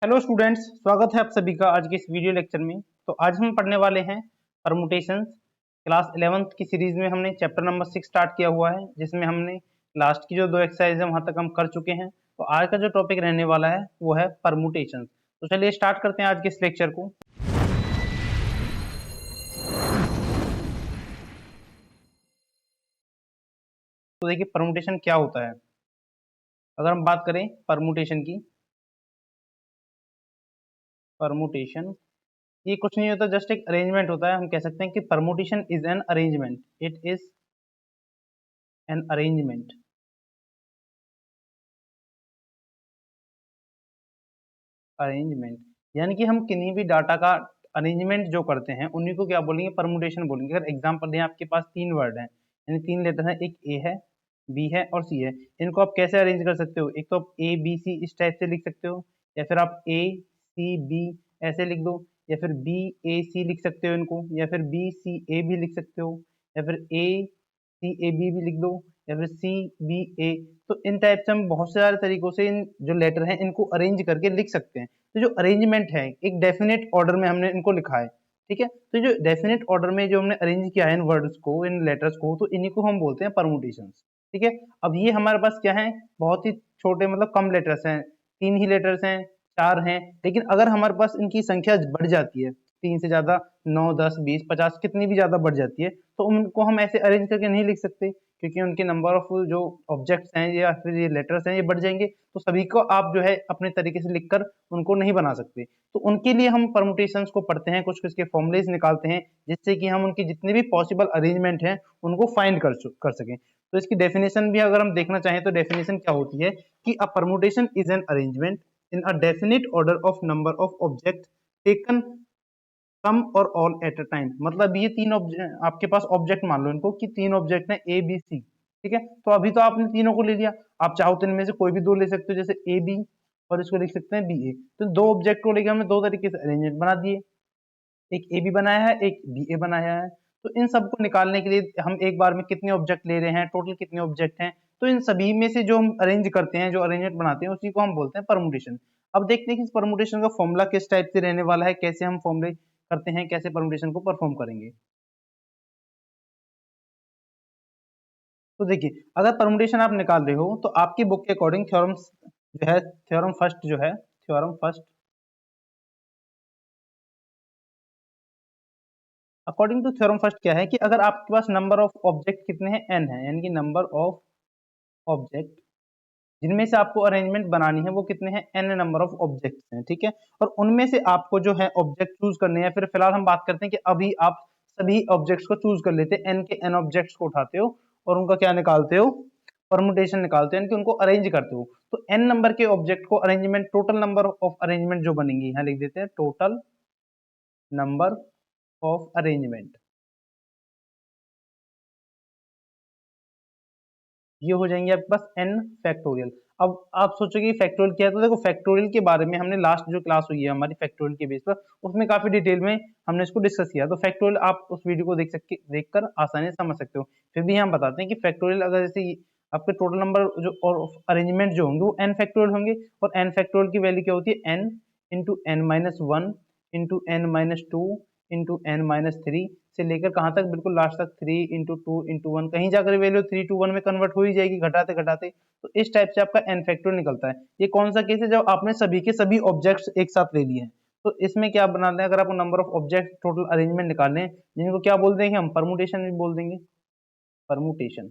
Hello students, स्वागत है आप सभी का आज के इस वीडियो लेक्चर में। तो आज हम पढ़ने वाले हैं परमुटेशंस। क्लास 11th की सीरीज में हमने चैप्टर नंबर 6 स्टार्ट किया हुआ है, जिसमें हमने लास्ट की जो 2 एक्सरसाइज है वहां तक हम कर चुके हैं। तो आज का जो टॉपिक रहने वाला है वो है परमुटेशंस। तो चलिए स्टार्ट करते हैं आज के इस लेक्चर को। तो देखिए परमुटेशन क्या होता है। अगर हम बात करें परमुटेशन की, परमुटेशन ये कुछ नहीं होता, जस्ट एक अरेंजमेंट होता है। हम कह सकते हैं कि permutation is an arrangement, it is an arrangement. Arrangement यानी कि हम किन्हीं भी डाटा का अरेंजमेंट जो करते हैं उन्हीं को क्या बोलेंगे, परमुटेशन बोलेंगे। अगर एग्जांपल दें, आपके पास 3 वर्ड हैं, यानी 3 लेटर हैं, एक ए है, बी है और सी है। इनको आप कैसे अरेंज कर सकते हो? एक तो आप ए बी सी इस टाइप से लिख सकते हो, या फिर आप ए सी बी ऐसे लिख दो, या फिर बी ए सी लिख सकते हो इनको, या फिर बी सी ए भी लिख सकते हो, या फिर ए सी ए बी भी लिख दो, या फिर सी बी ए। तो इन टाइप से हम बहुत सारे तरीकों से इन जो लेटर हैं इनको अरेंज करके लिख सकते हैं। तो जो अरेंजमेंट है, एक डेफिनेट ऑर्डर में हमने इनको लिखा है, ठीक है। तो जो डेफिनेट ऑर्डर में जो हमने अरेंज किया है इन वर्ड्स को, इन लेटर्स को, तो इन्हीं को हम बोलते हैं परमुटेशंस, ठीक है। अब ये हमारे पास क्या है, बहुत ही छोटे मतलब कम लेटर्स हैं, 3 ही लेटर्स हैं, 4 हैं। लेकिन अगर हमारे पास इनकी संख्या बढ़ जाती है, 3 से ज्यादा, 9 10 20 50 कितनी भी ज्यादा बढ़ जाती है, तो उनको हम ऐसे अरेंज करके नहीं लिख सकते, क्योंकि उनके नंबर ऑफ जो ऑब्जेक्ट्स हैं या फिर ये लेटर्स हैं ये बढ़ जाएंगे। तो सभी को आप जो है अपने तरीके से लिखकर उनको नहीं बना सकते। तो उनके लिए हम परमुटेशंस को पढ़ते हैं, कुछ कुछ के फॉर्मुलेज निकालते हैं, जिससे कि हम उनकी जितने भी पॉसिबल अरेंजमेंट हैं उनको फाइंड कर सकें। तो इसकी डेफिनेशन भी अगर हम देखना चाहें तो डेफिनेशन क्या होती है कि a permutation is an arrangement in a definite order of number of object taken some or all eight a time. मतलब ये तीन ऑब्जेक्ट आपके पास, ऑब्जेक्ट मान लो इनको कि 3 ऑब्जेक्ट हैं ए बी सी, ठीक है। तो अभी तो आपने तीनों को ले लिया, आप चाहो तो इनमें से कोई भी 2 ले सकते हो, जैसे ए बी, और इसको लिख सकते हैं बी ए। तो 2 ऑब्जेक्ट को लेकर हमने 2 तरीके से अरेंजमेंट बना दिए, एक ए बी बनाया है, एक बी ए बनाया है। तो इन सबको निकालने के लिए हम एक बार में कितने ऑब्जेक्ट ले रहे हैं, टोटल कितने ऑब्जेक्ट हैं, तो इन सभी में से जो हम अरेंज करते हैं, जो अरेंजमेंट बनाते हैं, उसी को हम बोलते हैं परमुटेशन। अब देखते हैं कि इस परमुटेशन का फॉर्मूला किस टाइप से रहने वाला है, कैसे हम फॉर्मूले करते हैं, कैसे परमुटेशन को परफॉर्म करेंगे। तो देखिए, अगर परमुटेशन आप निकाल रहे हो तो आपकी बुक के अकॉर्डिंग थ्योरम्स जो है, थ्योरम फर्स्ट जो है, theorem first according to theorem first क्या है कि अगर आपके पास नंबर ऑफ ऑब्जेक्ट कितने हैं, एन है, यानी कि नंबर ऑफ ऑब्जेक्ट जिनमें से आपको अरेंजमेंट बनानी है वो कितने हैं, एन नंबर ऑफ ऑब्जेक्ट्स हैं, ठीक है। और उनमें से आपको जो है ऑब्जेक्ट चूज करने हैं। फिर फिलहाल हम बात करते हैं कि अभी आप सभी ऑब्जेक्ट्स को चूज कर लेते हैं, एन के एन ऑब्जेक्ट्स को उठाते हो और उनका क्या निकालते हो, परमुटेशन निकालते हो, यानी कि उनको अरेंज करते हो। तो एन नंबर के ऑब्जेक्ट को arrangement, total number of arrangement जो बनेंगी, यहाँ लिख देते हैं टोटल नंबर ऑफ अरेंजमेंट, ये हो जाएंगे आपके पास एन फैक्टोरियल। अब आप सोचोगे फैक्टोरियल क्या है, तो देखो फैक्टोरियल के बारे में हमने लास्ट जो क्लास हुई है हमारी फैक्टोरियल के बेस पर, उसमें काफी डिटेल में हमने इसको डिस्कस किया। तो फैक्टोरियल आप उस वीडियो को देखकर आसानी से समझ सकते हो। फिर भी हम बताते हैं कि फैक्टोरियल अगर जैसे आपके टोटल नंबर जो और अरेंजमेंट जो होंगे वो एन फैक्टोरियल होंगे, और एन फैक्टोरियल की वैल्यू क्या होती है, N into N minus one into N minus two into N minus three से लेकर कहाँ तक, बिल्कुल लास्ट तक 3 इंटू 2 इंटू 1, कहीं जाकर वैल्यू 3 to 1 में कन्वर्ट हो ही जाएगी घटाते घटाते। तो इस टाइप से आपका एन फैक्टोरियल निकलता है। ये कौन सा केस है, जब आपने सभी के सभी ऑब्जेक्ट्स एक साथ ले लिए हैं। तो इसमें क्या बनाना है, अगर आपको number of object total arrangement निकालने हैं, जिनको क्या बोल देंगे हम, परमुटेशन भी बोल देंगे, परमुटेशन।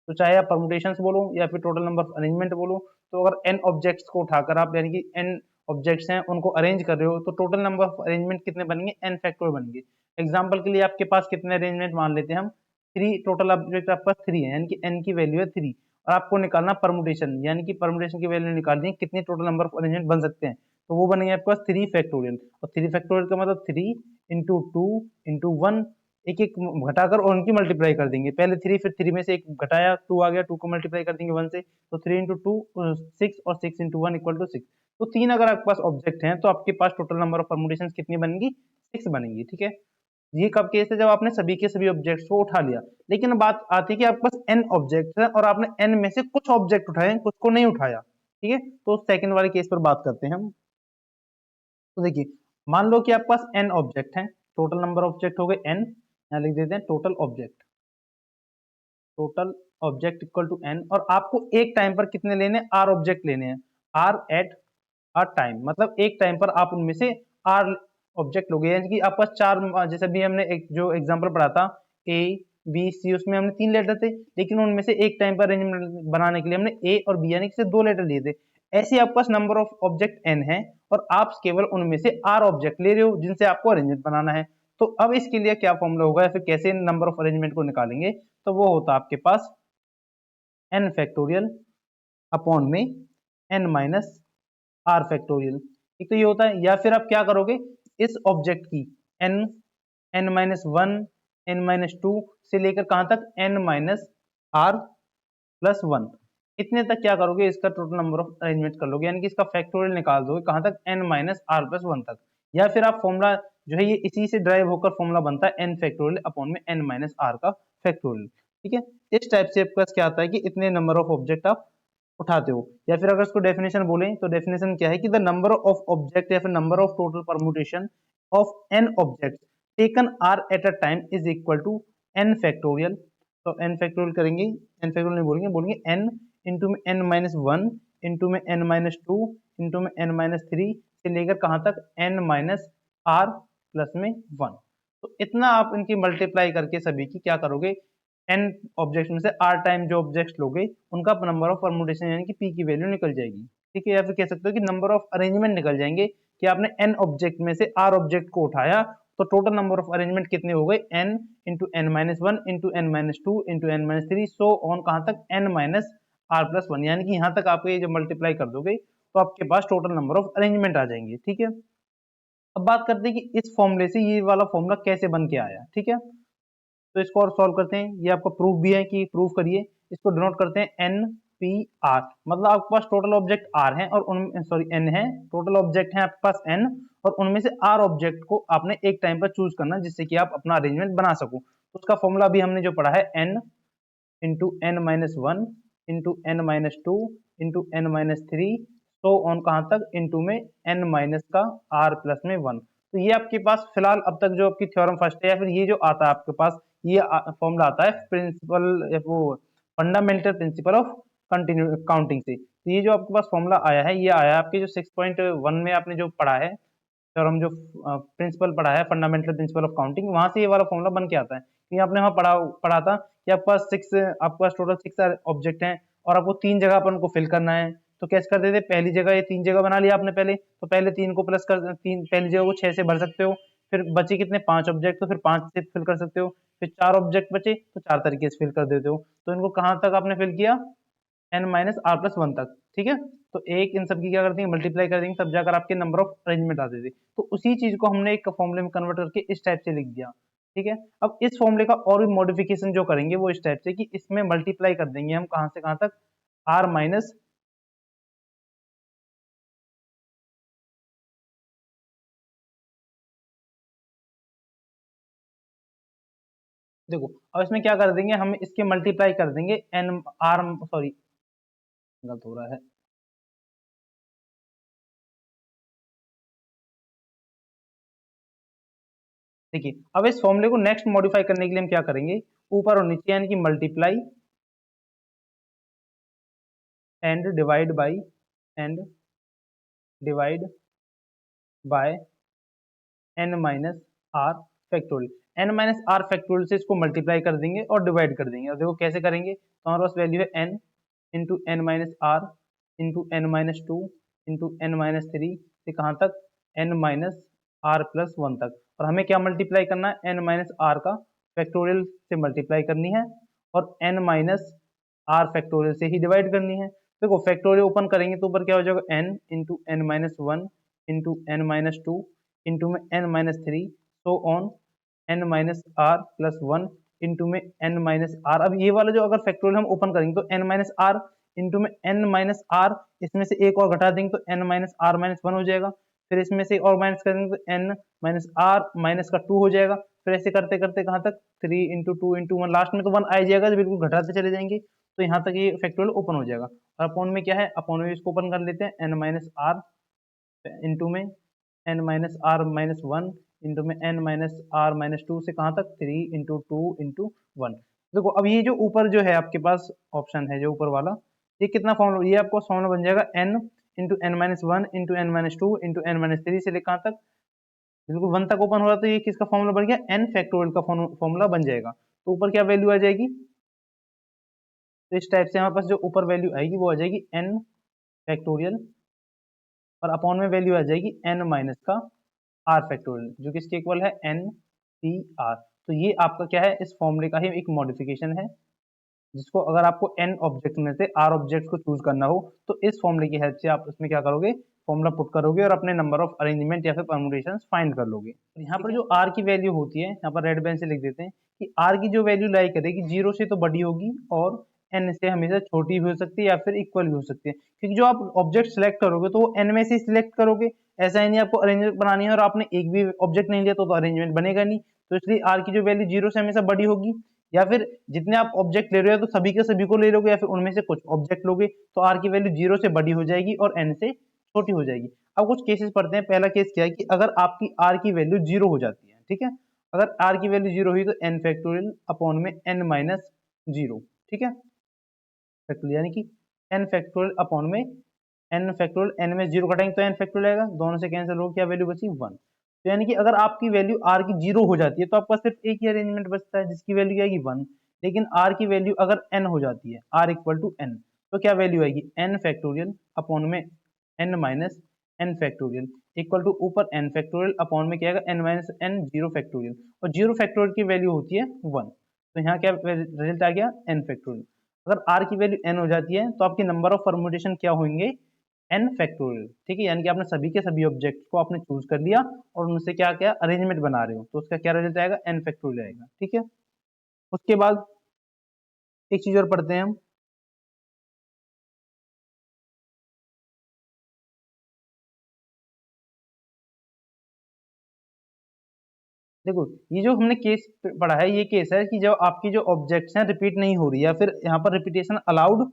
तो चाहे आप परमुटेशंस बोलो या फिर टोटल नंबर ऑफ अरेंजमेंट बोलो, तो अगर एन ऑब्जेक्ट्स को उठाकर आप, यानी कि एन ऑब्जेक्ट्स हैं उनको अरेंज कर रहे हो, तो टोटल नंबर ऑफ अरेंजमेंट कितने बनेंगे, एन फैक्टोरियल बनेंगे। एग्जांपल के लिए आपके पास कितने अरेंजमेंट मान लेते हैं हम, 3, टोटल ऑब्जेक्ट आपके पास 3 है, यानी कि एन की वैल्यू है 3, और आपको निकालना परमुटेशन, यानी कि परमुटेशन की वैल्यू निकालनी है कितने टोटल नंबर ऑफ अरेंजमेंट बन सकते हैं। तो वो बनेंगे आपके पास 3 फैक्टोरियल, और 3 फैक्टोरियल का मतलब 3 इंटू 2 इंटू 1, एक एक घटाकर और उनकी मल्टीप्लाई कर देंगे। पहले 3, फिर 3 में से एक घटाया, 2 आ गया, 2 को मल्टीप्लाई कर देंगे 1 से, तो 3 इंटू 2 6, और 6 इंटू 1 इक्वल टू 6। तो 3 अगर आपके पास ऑब्जेक्ट हैं तो आपके पास टोटल नंबर ऑफ परमुटेशन कितनी बनेंगी, 6 बनेंगी, ठीक है। ये कब केस है, जब आपने सभी के सभी ऑब्जेक्ट्स को उठा लिया। लेकिन बात आती है कि आपके पास एन ऑब्जेक्ट है और आपने एन में से कुछ ऑब्जेक्ट उठाए, कुछ को नहीं उठाया। ठीक है, तो सेकंड वाले केस पर बात करते हैं हम। तो देखिए, मान लो कि आपके पास n ऑब्जेक्ट हैं, टोटल नंबर ऑब्जेक्ट हो गए n, यहाँ लिख देते हैं total object equal to n, और आपको एक टाइम पर कितने लेने हैं, r ऑब्जेक्ट लेने हैं, r एट अ टाइम, मतलब एक टाइम पर आप उनमें से r ऑब्जेक्ट लोगे, यानी कि आपके पास चार, जैसे भी हमने एक जो एग्जांपल पढ़ा था a b c, उसमें हमने 3 लेटर थे, लेकिन उनमें से एक टाइम पर अरेंजमेंट बनाने के लिए हमने a और b यानी कि सिर्फ 2 लेटर लिए थे। ऐसे आपके पास नंबर ऑफ ऑब्जेक्ट n है और आप केवल उनमें से r ऑब्जेक्ट ले रहे हो जिनसे आपको अरेंजमेंट बनाना है। तो अब इसके लिए क्या फॉर्मूला होगा या फिर कैसे नंबर ऑफ अरेंजमेंट को निकालेंगे, तो वो होता है आपके पास n फैक्टोरियल अपॉन में n माइनस r फैक्टोरियल। एक तो ये होता है, या फिर आप क्या करोगे, इस ऑब्जेक्ट की n n minus one n minus two से लेकर कहां तक n minus r plus one, इतने तक क्या करोगे, इसका टोटल नंबर ऑफ अरेंजमेंट कर लोगे, यानी कि इसका फैक्टोरियल निकाल दोगे कहां तक, n minus r plus one तक। या फिर आप फॉर्मूला जो है ये इसी से ड्राइव होकर फॉर्मूला बनता है n फैक्टोरियल अपॉन में n माइनस r का फैक्टोरियल। ठीक है, इस टाइप से आपके पास क्या आता है कि इतने नंबर ऑफ ऑब्जेक्ट आप उठाते हो। या फिर अगर इसको डेफिनेशन बोलें तो डेफिनेशन क्या है कि द नंबर ऑफ ऑब्जेक्ट या फिर number of total permutation of N object taken R at a time is equal to N factorial. तो एन फैक्टोरियल करेंगे, एन फैक्टोरियल नहीं बोलेंगे, बोलेंगे एन इंटू में एन माइनस वन इंटू में N minus two into में N minus three से लेकर कहां तक एन माइनस आर प्लस में वन। तो इतना आप इनकी मल्टीप्लाई करके सभी की क्या करोगे, n ऑब्जेक्ट में से r टाइम जो ऑब्जेक्ट्स लोगे उनका नंबर ऑफ परमुटेशन यानी कि p की वैल्यू निकल जाएगी। ठीक है, या फिर कह सकते हो कि नंबर ऑफ अरेंजमेंट निकल जाएंगे कि आपने n ऑब्जेक्ट में से r ऑब्जेक्ट को उठाया तो टोटल नंबर ऑफ अरेंजमेंट कितने हो गए, n into N minus one into N minus two into N minus three so on कहां तक n minus r plus one, यानी कि यहां तक आप ये जब मल्टीप्लाई कर दोगे तो आपके पास टोटल नंबर ऑफ अरेंजमेंट आ जाएंगे। ठीक है, अब बात करते हैं कि इस फॉर्मूले से ये वाला फॉर्मूला कैसे बन के आया। ठीक है, तो इसको और सॉल्व करते हैं, ये आपका प्रूफ भी है कि प्रूफ करिए। इसको डिनोट करते हैं एन पी आर, मतलब आपके पास टोटल ऑब्जेक्ट आर है और उन सॉरी एन है, टोटल ऑब्जेक्ट है आपके पास एन, और उनमें से आर ऑब्जेक्ट को आपने एक टाइम पर चूज करना जिससे कि आप अपना अरेंजमेंट बना सको। तो उसका फॉर्मूला भी हमने जो पढ़ा है N into N minus one into N minus two into N minus three so on कहां तक इंटू में एन माइनस का आर प्लस में वन। तो ये आपके पास फिलहाल अब तक जो आपकी थ्योरम फर्स्ट है या फिर ये जो आता है आपके पास ये फॉर्मूला आता है प्रिंसिपल वो fundamental principle of continue counting से। तो ये जो आपके पास फॉर्मूला आया है ये आया आपके जो 6.1 में आपने जो पढ़ा है थ्योरम, जो प्रिंसिपल पढ़ा है फंडामेंटल प्रिंसिपल ऑफ काउंटिंग, वहां से ये वाला फॉर्मूला बन के आता है। ये आपने वहां पढ़ा पढ़ा था कि आपके पास टोटल सिक्स ऑब्जेक्ट हैं और आपको तीन जगह पर उनको फिल करना है। तो कैसे करते थे, पहली जगह ये तीन जगह बना लिया आपने पहले, तो पहले तीन को प्लस कर तीन, पहली जगह को 6 से भर सकते हो, फिर बचे कितने पांच ऑब्जेक्ट, तो फिर 5 से फिल कर सकते हो, फिर चार ऑब्जेक्ट बचे तो चार तरीके से फिल कर देते हो। तो इनको कहां तक आपने फिल किया, N minus are plus one तक। ठीक है, तो एक इन सब की क्या कर देंगे, मल्टीप्लाई कर देंगे, तब जाकर आपके नंबर ऑफ अरेंजमेंट आते थे। तो उसी चीज को हमने एक फॉर्मूले में कन्वर्ट करके इस टाइप से लिख दिया। ठीक है, अब इस फॉर्मूले का और भी मॉडिफिकेशन जो करेंगे वो इस टाइप से कि इसमें मल्टीप्लाई कर देंगे हम कहां से कहां तक, आर माइनस, देखो अब इसमें क्या कर देंगे, हम इसके मल्टीप्लाई कर देंगे एन आर, सॉरी गलत हो रहा है, देखिए अब इस फॉर्मूले को नेक्स्ट मॉडिफाई करने के लिए हम क्या करेंगे, ऊपर और नीचे यानी कि multiply and divide by and divide by N minus R factorial, N minus R factorial से इसको मल्टीप्लाई कर देंगे और डिवाइड कर देंगे। और देखो कैसे करेंगे, तो हमारे पास वैल्यू है N into N minus R into N minus two into N minus three से कहाँ तक, N minus are plus one तक। और हमें क्या मल्टीप्लाई करना है, एन माइनस आर का फैक्टोरियल से मल्टीप्लाई करनी है और एन माइनस आर फैक्टोरियल से ही डिवाइड करनी है। देखो फैक्टोरियल ओपन करेंगे तो ऊपर क्या हो जाएगा, n into N minus one into N minus two into में N minus three so on n minus are plus one into में एन माइनस आर। अब ये वाला जो अगर फैक्टोरियल हम ओपन करेंगे तो एन माइनस आर इंटू में एन माइनस आर, इसमें से एक और घटा देंगे तो N minus R minus one हो जाएगा, फिर इसमें से और माइनस करेंगे तो एन माइनस आर माइनस का टू हो जाएगा, फिर ऐसे करते करते कहाँ तक, three into two into one, last में तो वन आ जाएगा, तो बिल्कुल घटाते चले जाएंगे। तो यहाँ तक ये फैक्टोरियल ओपन हो जाएगा। और अपॉन में क्या है, अपॉन में इसको ओपन कर लेते हैं, n माइनस आर इंटू में n minus R minus one into में n minus R minus two से कहाँ तक 3 इंटू टू इंटू वन। देखो अब ये जो ऊपर जो है आपके पास ऑप्शन है जो ऊपर वाला, ये कितना फॉर्मूला, ये आपको फॉर्मूला बन जाएगा n into N minus one into N minus two into N minus three से लेकर कहाँ तक, बिल्कुल वन तक ओपन हो रहा है, तो ये किसका फॉर्मूला बन गया, n फैक्टोरियल का फॉर्मूला बन जाएगा। तो ऊपर क्या वैल्यू आ जाएगी, तो इस टाइप से हमारे पास जो ऊपर वैल्यू आएगी वो आ जाएगी n फैक्टोरियल और अपॉन में वैल्यू आ जाएगी n माइनस का r फैक्टोरियल जो कि इसके इक्वल है n p r। तो ये आपका क्या है, इस फॉर्मूले का ही एक मॉडिफिकेशन है, जिसको अगर आपको n ऑब्जेक्ट में से r ऑब्जेक्ट को चूज करना हो तो इस फॉर्मूले की हेल्प से आप उसमें क्या करोगे, फॉर्मूला पुट करोगे और अपने नंबर ऑफ अरेंजमेंट या फिर परम्यूटेशंस फाइंड कर लोगे। यहाँ पर जो r की वैल्यू होती है, यहाँ पर रेड पेन से लिख देते हैं कि r की जो वैल्यू लाई करेगी जीरो से तो बड़ी होगी और n से हमेशा छोटी भी हो सकती है या फिर इक्वल भी हो सकती है, क्योंकि जो आप ऑब्जेक्ट सिलेक्ट करोगे तो वो n में से सिलेक्ट करोगे, ऐसा ही नहीं आपको अरेंजमेंट बनानी है और आपने एक भी ऑब्जेक्ट नहीं लिया तो अरेंजमेंट बनेगा नहीं। तो इसलिए r की जो वैल्यू जीरो से हमेशा बड़ी होगी, या फिर जितने आप ऑब्जेक्ट ले रहे हो तो सभी के सभी को ले लोगे या फिर उनमें से कुछ ऑब्जेक्ट लोगे, तो आर की वैल्यू जीरो से बड़ी हो जाएगी और एन से छोटी हो जाएगी। अब कुछ केसेस पढ़ते हैं। पहला केस क्या है कि अगर आपकी आर की वैल्यू जीरो हो जाती है, ठीक है, अगर आर की वैल्यू जीरो हुई तो एन फैक्टोरियल अपॉन में एन माइनस जीरो, ठीक है, फैक्टोरियल यानी कि एन फैक्टोरियल अपॉन में एन फैक्टोरियल, एन में जीरो घटाएंगे तो एन फैक्टोरियल आएगा, दोनों से कैंसिल हो, क्या वैल्यू बची, वन। तो यानी कि अगर आपकी वैल्यू आर की जीरो हो जाती है तो आपका सिर्फ एक ही अरेंजमेंट बचता है जिसकी वैल्यू आएगी वन। लेकिन आर की वैल्यू अगर एन हो जाती है, आर इक्वल टू एन, तो क्या वैल्यू आएगी, एन फैक्टोरियल अपॉन में N minus N factorial equal to ऊपर एन फैक्टोरियल अपॉन में क्या आएगा, N minus N zero factorial, और जीरो फैक्टोरियल की वैल्यू होती है वन। तो यहाँ क्या रिजल्ट आ गया, एन फैक्टोरियल। अगर r की वैल्यू n हो जाती है तो आपके नंबर ऑफ परमुटेशन क्या होंगे, n फैक्टोरियल, ठीक है, यानी कि आपने सभी के सभी ऑब्जेक्ट को आपने चूज कर लिया और उनसे क्या क्या अरेंजमेंट बना रहे हो, तो उसका क्या रिजल्ट आएगा, n फैक्टोरियल आएगा, ठीक है। उसके बाद एक चीज और पढ़ते हैं हम, देखो ये जो हमने केस पढ़ा है ये केस है कि जब आपकी जो ऑब्जेक्ट्स हैं रिपीट नहीं हो रही है, फिर यहाँ पर रिपीटेशन अलाउड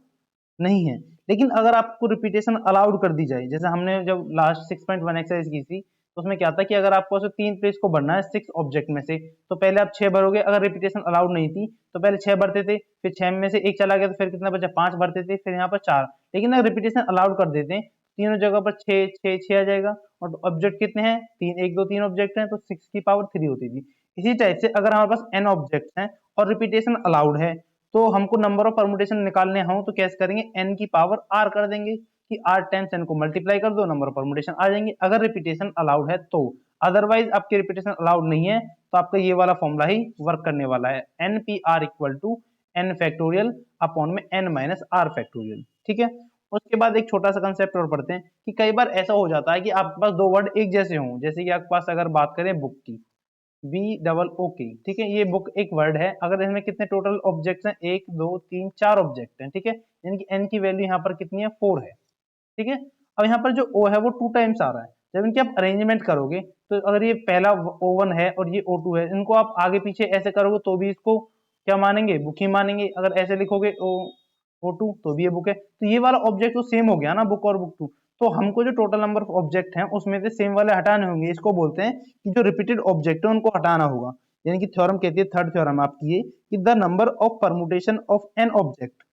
नहीं है। लेकिन अगर आपको रिपीटेशन अलाउड कर दी जाए, जैसे हमने जब लास्ट 6.1 एक्सरसाइज की थी तो उसमें क्या था कि अगर आपको उसे तीन प्लेस को भरना है सिक्स ऑब्जेक्ट में से, तो पहले आप छह भरोगे, अगर रिपीटेशन अलाउड नहीं थी तो पहले छह भरते थे, फिर छह में से एक चला गया तो फिर कितना बचा, पांच भरते थे, फिर यहाँ पर चार। लेकिन अगर रिपीटेशन अलाउड कर देते हैं तीनों जगह पर छह छह छह आ जाएगा, और ऑब्जेक्ट कितने हैं, तीन, एक दो तीन ऑब्जेक्ट हैं तो सिक्स की पावर थ्री होती थी। इसी टाइप से अगर हमारे पास एन ऑब्जेक्ट हैं और रिपीटेशन अलाउड है तो हमको नंबर ऑफ परमुटेशन निकालने हों तो कैसे करेंगे, n की पावर r कर देंगे कि r टाइम्स n को मल्टीप्लाई कर दो, नंबर ऑफ परमुटेशन आ जाएंगे अगर रिपीटेशन अलाउड है तो। अदरवाइज आपके रिपीटेशन अलाउड नहीं है तो आपका ये वाला फॉर्मूला ही वर्क करने वाला है, N P R equal to N factorial upon में एन माइनस आर फैक्टोरियल, ठीक है। उसके बाद एक छोटा सा कंसेप्ट और पढ़ते हैं कि कई बार ऐसा हो जाता है कि आपके पास दो वर्ड एक जैसे हों, जैसे कि आपके पास अगर बात करें बुक की, बी डबल ओ के, ठीक है, ये बुक एक वर्ड है, अगर इसमें कितने टोटल ऑब्जेक्ट्स हैं, एक दो तीन चार ऑब्जेक्ट हैं, ठीक है, यानी कि एन की वैल्यू यहाँ पर कितनी है, फोर है, ठीक है। अब यहाँ पर जो ओ है वो टू टाइम्स आ रहा है, जब इनकी आप अरेंजमेंट करोगे तो अगर ये पहला ओ वन है और ये ओ टू है, इनको आप आगे पीछे ऐसे करोगे तो भी इसको क्या मानेंगे, बुक ही मानेंगे, अगर ऐसे लिखोगे ओ टू तो भी ये बुक है, तो ये वाला ऑब्जेक्ट तो सेम हो गया ना, बुक और बुक टू। तो हमको जो टोटल नंबर ऑफ ऑब्जेक्ट हैं उसमें से सेम वाले हटाने होंगे, इसको बोलते हैं कि जो रिपीटेड ऑब्जेक्ट है उनको हटाना होगा। यानी कि थ्योरम कहती है, थर्ड थ्योरम आपकी ये, कि the number of permutation of N object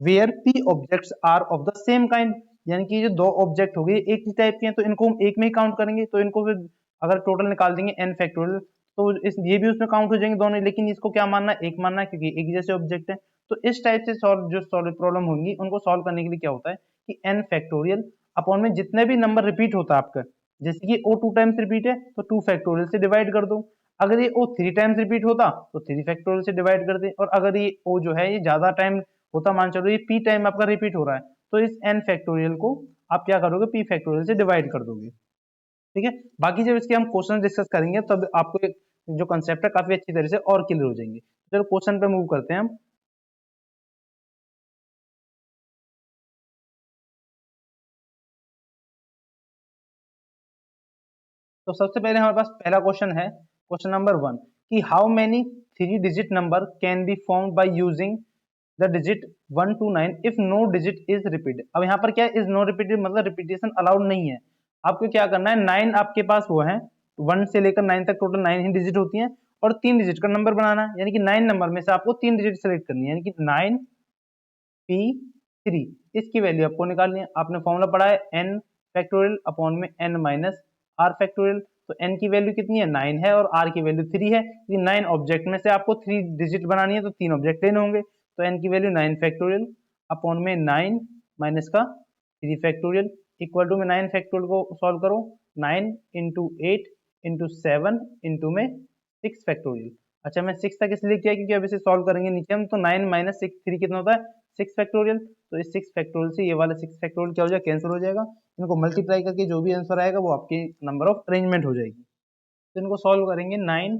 where P objects are of the same kind, यानी कि जो दो ऑब्जेक्ट हो गए एक ही टाइप के हैं तो इनको हम एक में ही काउंट करेंगे, तो इनको फिर अगर टोटल निकाल देंगे एन फैक्टोरियल तो इस ये भी उसमें काउंट हो जाएंगे दोनों, लेकिन इसको क्या मानना है, एक मानना है क्योंकि एक ही जैसे ऑब्जेक्ट है। तो इस टाइप से सॉल्व प्रॉब्लम होंगी उनको सॉल्व करने के लिए क्या होता है कि एन फैक्टोरियल अपॉन में जितने भी नंबर रिपीट होता है आपका, जैसे कि ओ टू टाइम्स रिपीट है तो टू फैक्टोरियल से डिवाइड कर दो, अगर ये ओ थ्री टाइम्स रिपीट होता तो थ्री फैक्टोरियल से डिवाइड कर दे, और अगर ये ओ जो है ये ज्यादा टाइम होता, मान चलो ये पी टाइम आपका रिपीट हो रहा है तो इस एन फैक्टोरियल को आप क्या करोगे, पी फैक्टोरियल से डिवाइड कर दोगे, ठीक है। बाकी जब इसके हम क्वेश्चन डिस्कस करेंगे तब आपको एक जो कंसेप्ट है काफी अच्छी तरह से और क्लियर हो जाएंगे। चलो क्वेश्चन पे मूव करते हैं हम। तो सबसे पहले हमारे पास पहला क्वेश्चन है, क्वेश्चन नंबर वन, कि how many three digit number can be formed by using the digit 1 to 9 if no digit is repeated. अब यहाँ पर क्या है, इज नो रिपीटेड मतलब रिपीटेशन अलाउड नहीं है। आपको क्या करना है, 9 आपके पास वो है, 1 से लेकर 9 तक टोटल 9 ही डिजिट होती हैं और 3 डिजिट का नंबर बनाना है, यानी कि 9 नंबर में से आपको 3 डिजिट सेलेक्ट करनी है, यानी कि 9p3 इसकी वैल्यू आपको निकालनी है। आपने फॉर्मूला पढ़ा है n फैक्टोरियल अपॉन में n माइनस r फैक्टोरियल। तो n की वैल्यू कितनी है, 9 है और r की वैल्यू 3 है। 9 ऑब्जेक्ट में से आपको 3 डिजिट बनानी है तो 3 ऑब्जेक्ट लेने होंगे। तो n की वैल्यू 9 फैक्टोरियल अपॉन में 9 माइनस का 3 फैक्टोरियल इक्वल टू में 9 फैक्टोरियल को सॉल्व करो, 9 इंटू 8 इंटू 7 इंटू में 6 फैक्टोरियल। अच्छा मैं 6 तक इसलिए किया क्योंकि अब इसे सॉल्व करेंगे नीचे हम, तो 9 माइनस 6 3 कितना होता है 6 फैक्टोरियल। तो इस 6 फैक्टोरियल से ये वाला 6 फैक्टोरियल क्या हो जाएगा, कैंसिल हो जाएगा। इनको मल्टीप्लाई करके जो भी आंसर आएगा वो आपकी नंबर ऑफ अरेंजमेंट हो जाएगी। तो इनको सॉल्व करेंगे, 9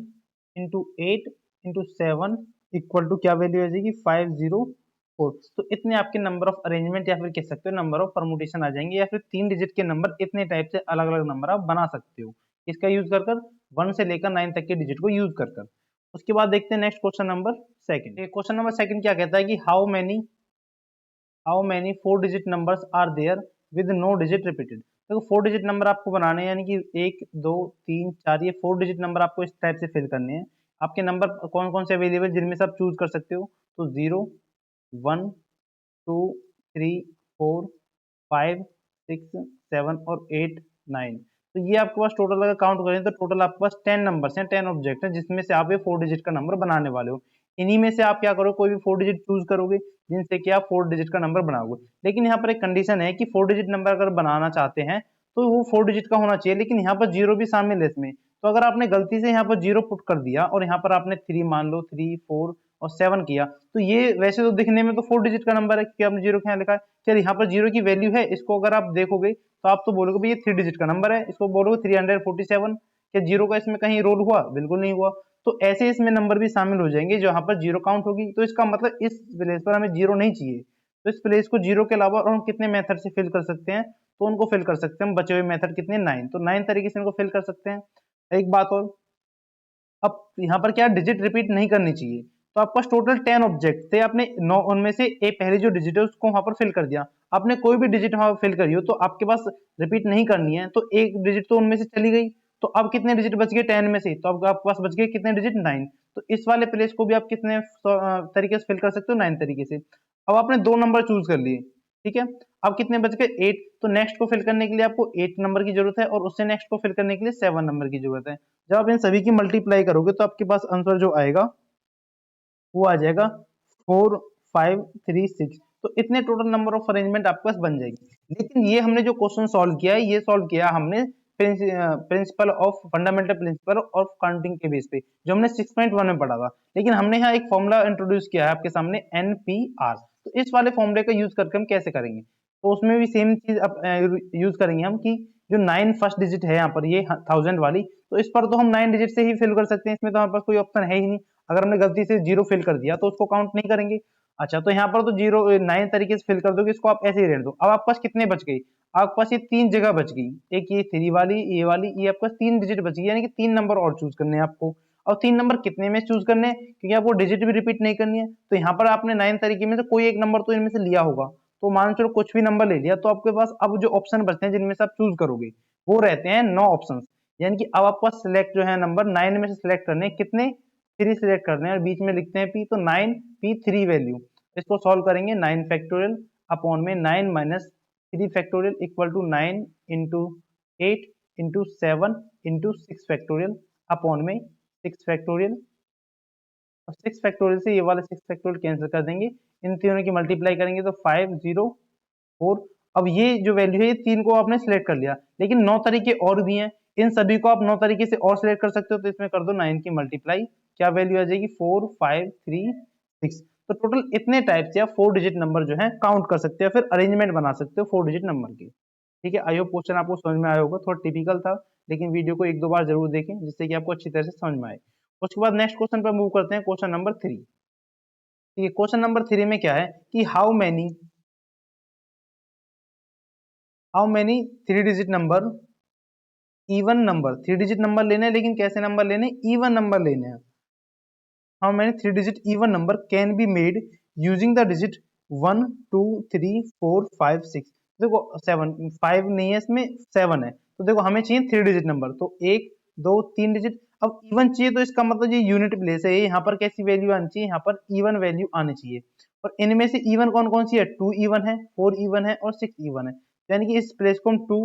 इंटू 8 इंटू 7 इक्वल टू क्या वैल्यू आ जाएगी 504। तो इतने आपके नंबर ऑफ अरेंजमेंट या फिर कह सकते हो नंबर ऑफ परमुटेशन आ जाएंगे, या फिर 3 डिजिट के नंबर इतने टाइप से अलग अलग नंबर आप बना सकते हो इसका यूज कर 1 से लेकर 9 तक के डिजिट को यूज कर। उसके बाद देखते हैं next question number second. Question number second क्या कहता है कि how many 4 digit numbers are there with no digit repeated. देखो 4 डिजिट नंबर आपको बनाने हैं, यानी कि 1 2 3 4 ये 4 डिजिट नंबर आपको इस टाइप से फिल करने हैं। आपके नंबर कौन कौन से अवेलेबल जिनमें से आप चूज कर सकते हो, तो 0 1 2 3 4 5 6 7 और 8 9। तो ये आपके पास टोटल अगर काउंट करें तो टोटल आपके पास 10 नंबर्स हैं, 10 ऑब्जेक्ट हैं जिसमें से आप ये 4 डिजिट का नंबर बनाने वाले हो। इन्हीं में से आप क्या करो, कोई भी 4 डिजिट चूज करोगे जिनसे कि आप 4 डिजिट का नंबर बनाओगे। लेकिन यहाँ पर एक कंडीशन है कि 4 डिजिट नंबर अगर बनाना चाहते हैं तो वो 4 डिजिट का होना चाहिए, लेकिन यहाँ पर जीरो भी शामिल है इसमें। तो अगर आपने गलती से यहाँ पर जीरो पुट कर दिया और यहाँ पर आपने 3 मान लो 3 4 और 7 किया, तो ये वैसे तो दिखने में तो 4 डिजिट का नंबर है क्योंकि आपने जीरो यहाँ लिखा है। चल यहाँ पर जीरो की वैल्यू है, इसको अगर आप देखोगे तो आप तो बोलोगे भाई ये 3 डिजिट का नंबर है, इसको बोलोगे 347। क्या जीरो का इसमें कहीं रोल हुआ, बिल्कुल नहीं हुआ। तो ऐसे इसमें नंबर भी शामिल हो जाएंगे जो यहाँ पर जीरो काउंट होगी। तो इसका मतलब इस प्लेस पर हमें जीरो नहीं चाहिए, तो इस प्लेस को जीरो के अलावा और हम कितने मेथड से फिल कर सकते हैं, तो उनको फिल कर सकते हैं हम बचे हुए मेथड कितने 9। तो 9 तरीके से इनको फिल कर सकते हैं। एक बात और, अब यहाँ पर क्या डिजिट रिपीट नहीं करनी चाहिए। तो आपके पास टोटल 10 ऑब्जेक्ट थे, आपने 9 उनमें से ए पहली जो डिजिट है उसको वहां पर फिल कर दिया। आपने कोई भी डिजिट वहां फिल करी हो तो आपके पास रिपीट नहीं करनी है, तो एक डिजिट तो उनमें से चली गई। तो अब कितने डिजिट बच गए 10 में से, तो अब आपके पास बच गए कितने डिजिट 9। तो इस वाले प्लेस को भी आप कितने तरीके से फिल कर सकते हो, 9 तरीके से। अब आपने 2 नंबर चूज कर लिए, ठीक है। अब कितने बच गए 8। तो नेक्स्ट को फिल करने के लिए आपको 8 नंबर की जरूरत है और उससे नेक्स्ट को फिल करने के लिए 7 नंबर की जरूरत है। जब आप इन सभी की मल्टीप्लाई करोगे तो आपके पास आंसर जो आएगा वो आ जाएगा 4 5 3 6। तो इतने टोटल नंबर ऑफ अरेंजमेंट आपके पास बन जाएगी। लेकिन ये हमने जो क्वेश्चन सॉल्व किया है ये सॉल्व किया हमने principle of fundamental principle of counting के बेस पे, जो हमने 6.1 में पढ़ा था। लेकिन हमने यहाँ एक फॉर्मूला इंट्रोड्यूस किया है आपके सामने NPR। तो इस वाले फॉर्मूले का यूज करके हम कैसे करेंगे, तो उसमें भी सेम चीज यूज करेंगे हम कि जो 9 फर्स्ट डिजिट है यहाँ पर ये 1000 वाली, तो इस पर तो हम 9 डिजिट से ही फिल कर सकते हैं, इसमें तो हमारे पास कोई ऑप्शन है ही नहीं। अगर हमने गलती से जीरो फिल कर दिया तो उसको काउंट नहीं करेंगे। अच्छा तो यहाँ पर तो जीरो 9 तरीके से फिल कर दोगे, इसको आप ऐसे ही रहने दो। अब आपके पास कितने बच गई, आपके पास ये 3 जगह बच गई, एक ये 3 वाली ये वाली, ये आपके पास 3 डिजिट बच गई, यानी कि 3 नंबर और चूज करने हैं आपको। और 3 नंबर कितने में चूज करने हैं, क्योंकि आपको डिजिट भी रिपीट नहीं करनी है। तो यहाँ पर आपने 9 तरीके में से कोई एक नंबर तो इनमें से लिया होगा, तो मान चलो कुछ भी नंबर ले लिया, तो आपके पास अब जो ऑप्शन बचते हैं जिनमें से आप चूज करोगे वो रहते हैं 9 ऑप्शन। यानी कि अब आपका सिलेक्ट जो है नंबर 9 में से सिलेक्ट करने हैं कितने, 3 सिलेक्ट करने हैं और बीच में लिखते हैं p, तो 9 p3 वैल्यू। इसको सॉल्व करेंगे 9 फैक्टोरियल अपॉन में 9 minus 3 factorial equal to 9 into 8 into 7 into 6 factorial upon में 6 फैक्टोरियल। और 6 फैक्टोरियल से ये वाले 6 फैक्टोरियल कैंसिल कर देंगे, इन तीनों की मल्टीप्लाई करेंगे तो 504। अब ये जो वैल्यू है ये 3 को आपने सिलेक्ट कर लिया, लेकिन 9 तरीके और भी हैं, इन सभी को आप 9 तरीके से और सिलेक्ट कर सकते हो। तो इसमें कर दो 9 की मल्टीप्लाई, क्या वैल्यू आ जाएगी 4 5 3 6। तो टोटल इतने टाइप से आप 4 डिजिट नंबर जो है काउंट कर सकते हो, फिर अरेंजमेंट बना सकते हो 4 डिजिट नंबर की। ठीक है, आई होप क्वेश्चन आपको समझ में आया होगा, थोड़ा टिपिकल था, लेकिन वीडियो को 1-2 बार जरूर देखें जिससे कि आपको अच्छी तरह से समझ में आए। उसके बाद नेक्स्ट क्वेश्चन पर मूव करते हैं, क्वेश्चन नंबर 3। ठीक है, क्वेश्चन नंबर 3 में क्या है कि how many 3 digit number, even number 3 digit number लेने हैं, लेकिन कैसे नंबर लेने, इवन नंबर लेने हैं। How many 3 digit even number can be made using the digit 1 2 3 4 5 6। देखो 7 5 नहीं है इसमें, 7 है, तो देखो हमें चाहिए 3 डिजिट नंबर, तो 1 2 3 डिजिट। अब इवन चाहिए तो इसका मतलब ये यूनिट प्लेस है, यहाँ पर कैसी वैल्यू आनी चाहिए, यहाँ पर इवन वैल्यू आनी चाहिए। और इनमें से इवन कौन कौन सी है, 2 इवन है, 4 इवन है और 6 इवन है, यानी कि इस प्लेस को हम 2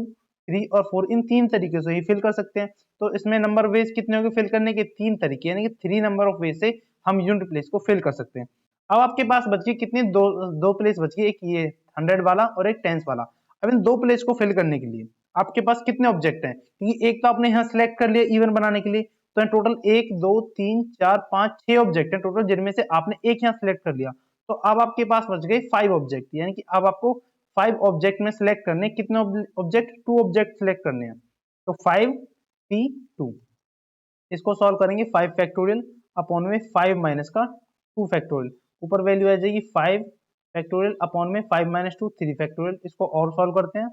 3 और 4 इन तीन तरीके से ही फिल कर सकते हैं। तो इसमें नंबर वेज कितने होंगे फिल करने के, 3 तरीके, यानी कि 3 नंबर ऑफ वेज से हम यूनिट प्लेस को फिल कर सकते हैं। अब आपके पास बच गए कितने, दो प्लेस बच गए, एक ये 100 वाला और एक टेंस वाला। अब इन दो प्लेस को फिल करने के लिए आपके पास कितने ऑब्जेक्ट हैं, क्योंकि एक तो आपने यहाँ सिलेक्ट कर लिया इवन बनाने के लिए, तो टोटल 1 2 3 4 5 6 ऑब्जेक्ट है टोटल, जिनमें से आपने एक यहाँ सिलेक्ट कर लिया। तो अब आपके पास बच गए 5 ऑब्जेक्ट, यानी कि अब आपको 5 ऑब्जेक्ट में सिलेक्ट करने, कितने ऑब्जेक्ट, 2 ऑब्जेक्ट सिलेक्ट करने हैं। तो 5 P 2, इसको सॉल्व करेंगे 5 फैक्टोरियल अपॉन में 5 माइनस का 2 फैक्टोरियल, ऊपर वैल्यू आ जाएगी 5 फैक्टोरियल अपॉन में 5 माइनस 2 3 फैक्टोरियल। इसको और सॉल्व करते हैं,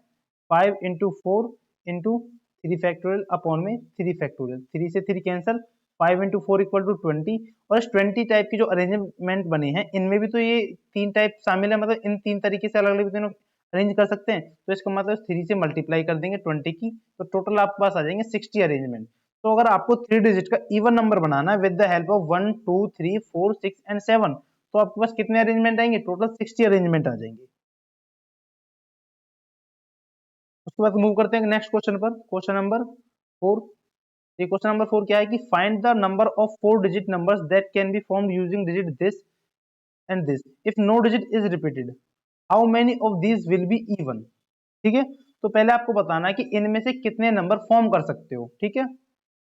5 इंटू 4 इंटू 3 फैक्टोरियल अपॉन में 3 फैक्टोरियल, 3 से 3 कैंसिल, 5 इंटू 4 इक्वल टू 20। और इस 20 टाइप की जो अरेंजमेंट बने हैं इनमें भी तो ये 3 टाइप शामिल है, मतलब इन 3 तरीके से अलग अलग तीनों अरेंज कर सकते हैं। तो इसका मतलब 3 से मल्टीप्लाई कर देंगे 20 की, तो टोटल आपके पास आ जाएंगे 60 अरेंजमेंट। तो अगर आपको 3 डिजिट का इवन नंबर बनाना है with the help of 1 2 3 4 6 and 7, तो आपके पास कितने अरेंजमेंट आएंगे, टोटल 60 अरेंजमेंट आ जाएंगे। उसके बाद मूव करते हैं नेक्स्ट क्वेश्चन पर, क्वेश्चन नंबर 4। ये क्वेश्चन नंबर 4 क्या है कि find the number of 4 digit numbers that can be formed using digit this and this if no digit is repeated, how many of these will be even. ठीक है, तो पहले आपको बताना है कि इनमें से कितने नंबर फॉर्म कर सकते हो। ठीक है,